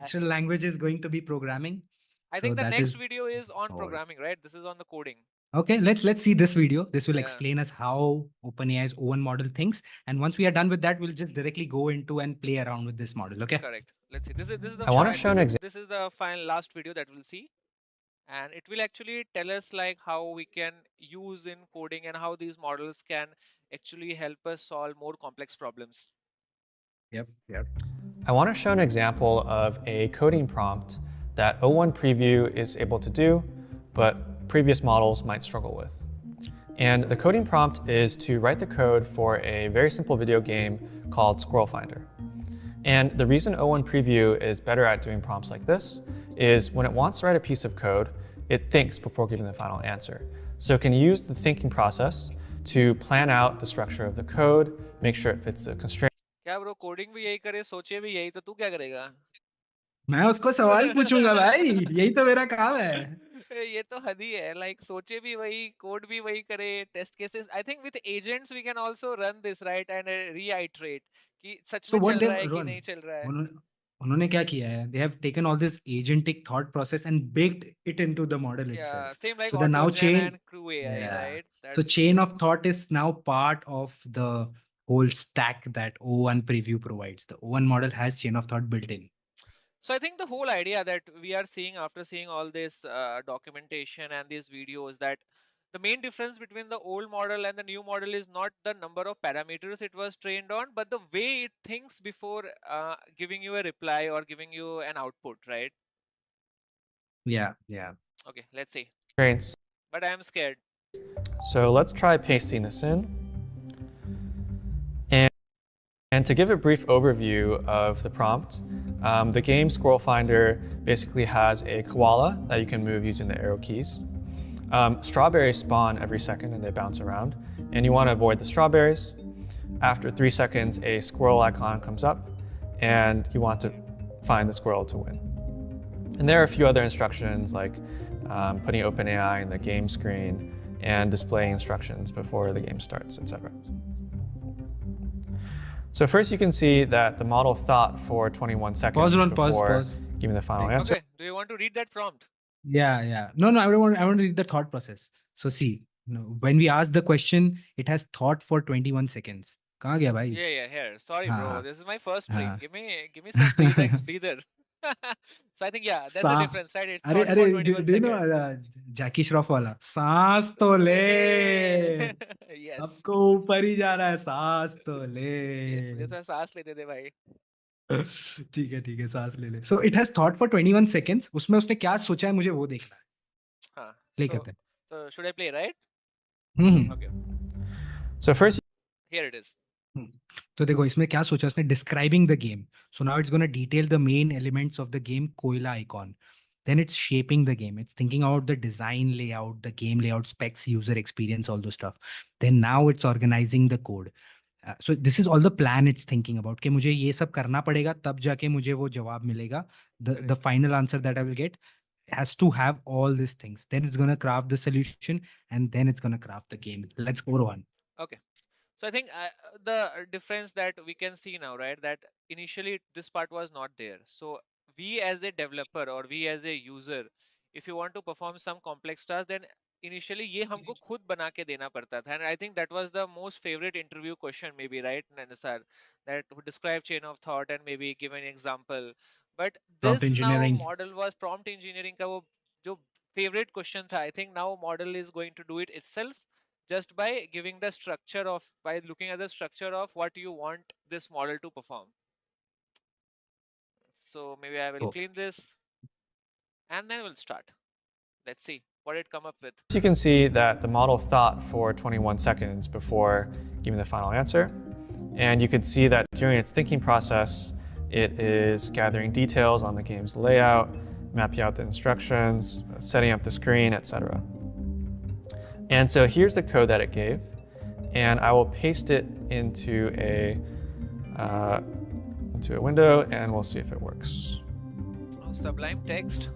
natural language is going to be programming. I So think the that next is video is on all. programming, right? This is on the coding. Okay, let's see this video. This will Yeah, explain us how OpenAI's O1 model thinks. And once we are done with that, we'll just directly go into and play around with this model. Okay. correct. Let's see. This is the I want to show an example. this is the final last video that we'll see, and it will actually tell us like how we can use in coding and how these models can actually help us solve more complex problems. Yep. Yep. I want to show an example of a coding prompt that o1-preview is able to do, but previous models might struggle with. And the coding prompt is to write the code for a very simple video game called Squirrel Finder. And the reason o1-preview is better at doing prompts like this is when it wants to write a piece of code, it thinks before giving the final answer. So it can use the thinking process to plan out the structure of the code, make sure it fits the constraints. क्या bro coding भी यही करे, सोचे भी यही, तो तू क्या करेगा? मैं उसको सवाल पूछूंगा भाई, यही तो मेरा काम है. ये तो हद ही है, like सोचे भी वही, कोड भी वही करे, test cases. I think with agents we can also run this, right, and reiterate कि सच So में what चल they've रहा है कि run, नहीं चल रहा है. उन्होंने क्या किया है? They have taken all this agentic thought process and baked it into the model Yeah, itself. same like So the now AutoGen chain, and Crew AI, yeah. right? So That's chain of thought is now part of the whole stack that O1 preview provides. The O1 model has chain of thought built in. so I think the whole idea that we are seeing after seeing all this documentation and these videos, that the main difference between the old model and the new model is not the number of parameters it was trained on, but the way it thinks before giving you a reply or giving you an output, right? Yeah, yeah. Okay, let's see. Constraints. But I am scared. So let's try pasting this in. And to give a brief overview of the prompt, the game Squirrel Finder basically has a koala that you can move using the arrow keys. Strawberries spawn every second and they bounce around, and you want to avoid the strawberries. After 3 seconds, a squirrel icon comes up, and you want to find the squirrel to win. And there are a few other instructions like putting OpenAI in the game screen and displaying instructions before the game starts, etc. So first you can see that the model thought for 21 seconds before giving the final answer. Okay, do you want to read that prompt? Yeah, yeah. No, I want to read the thought process. So see, when we ask the question, it has thought for 21 seconds. कहाँ गया भाई? Yeah, here. Sorry, bro. हाँ, This is my first stream. हाँ. Give me some breather. So I think, yeah, that's the difference, right? It's अरे thought for अरे 21 do you know seconds. जैकी श्रॉफ वाला सांस तो ले, Yes. अब को ऊपर ही जा रहा है, सांस तो Yes, मुझे ले. थोड़ा सांस लेने दे भाई. ठीक है, सांस ले ले. So it has thought for 21 seconds. उसमें उसने क्या सोचा है मुझे वो देखना है. हाँ. प्ले करते हैं. So should I play, right? Okay. So first, here it is. तो देखो इसमें क्या सोचा उसने, describing the game. So now it's gonna detail the main elements of the game, कोयला icon. Then it's shaping the game. It's thinking about the design layout, the game layout, specs, user experience, all those stuff. Then now it's organizing the code. So this is all the plan it's thinking about कि मुझे ये सब करना पड़ेगा तब जाके मुझे वो जवाब मिलेगा. The final answer that I will get has to have all these things. Then it's going to craft the solution and then it's going to craft the game. Let's go on. Okay. So I think the difference that we can see now, right, that initially this part was not there. So we as a developer or we as a user, if you want to perform some complex task, then initially ये हमको खुद बना के देना पड़ता था. And I think that was the most favorite interview question, maybe, right, Nanisar, that would describe chain of thought and maybe give an example. But Prompt this now engineering. model was prompt engineering का वो जो favorite question था. I think now model is going to do it itself, just by giving the structure of, by looking at the structure of what you want this model to perform. So maybe I will clean this and then we'll start. Let's see what it come up with. you can see that the model thought for 21 seconds before giving the final answer. And you can see that during its thinking process, it is gathering details on the game's layout, mapping out the instructions, setting up the screen, etc. And so here's the code that it gave, and I will paste it into a window, and we'll see if it works. Oh, Sublime text.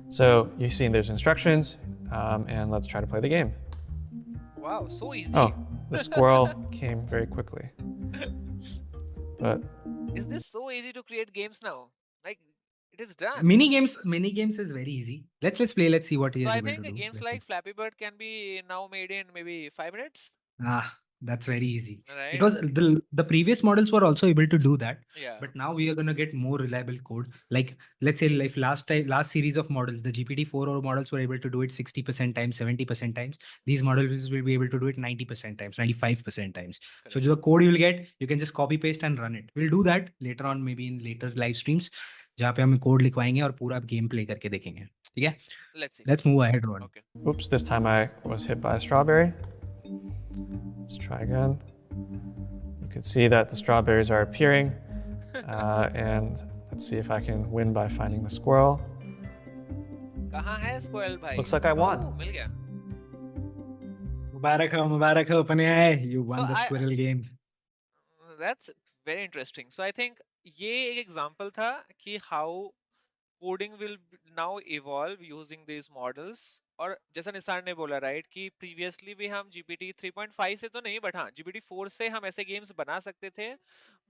So you've seen there's instructions, and let's try to play the game. Wow, so easy. Oh, the squirrel came very quickly. But Is this so easy to create games now? Like, it is done. Mini games is very easy. Let's play. Let's see what he So is I able think to do. games Let's see. like Flappy Bird can be now made in maybe 5 minutes, That's very easy. It right? was the previous models were also able to do that, Yeah, but now we are gonna get more reliable code. Like let's say like last series of models, the GPT-4 or models were able to do it 60% times, 70% times. These models will be able to do it 90% times, 95% times. So correct. the code you will get, you can just copy paste and run it. We'll do that later on, maybe in later live streams, जहाँ पे हम code लिखवाएंगे और पूरा game play करके देखेंगे. ठीक है? Let's see. Let's move ahead, Ron. Okay. Oops, this time I was hit by a strawberry. Let's try again. You can see that the strawberries are appearing. And let's see if I can win by finding the squirrel. कहाँ है स्क्वेल भाई? Looks like I won. Oh, मिल गया. Mubarak ho, OpenAI. You So won the squirrel game. that's very interesting. So I think ये एक example था कि how coding will now evolve using these models. और जैसा निसार ने बोला राइट कि प्रीवियसली भी हम GPT 3.5 से तो नहीं, बट हाँ GPT 4 से हम ऐसे गेम्स बना सकते थे,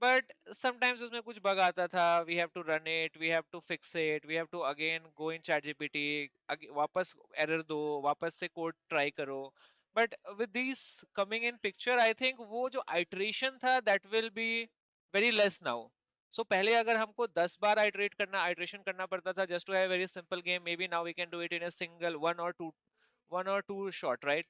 बट समटाइम्स उसमें कुछ बग आता था. We have to run it, we have to fix it, we have to again go in ChatGPT, वापस एरर दो, वापस से कोड ट्राई करो. But with this coming in picture, I think वो जो आइटरेशन था that will be very less now. So पहले अगर हमको 10 बार आइटरेशन करना पड़ता था just to have very simple game, maybe now we can do it in a single one और टू शॉट, राइट?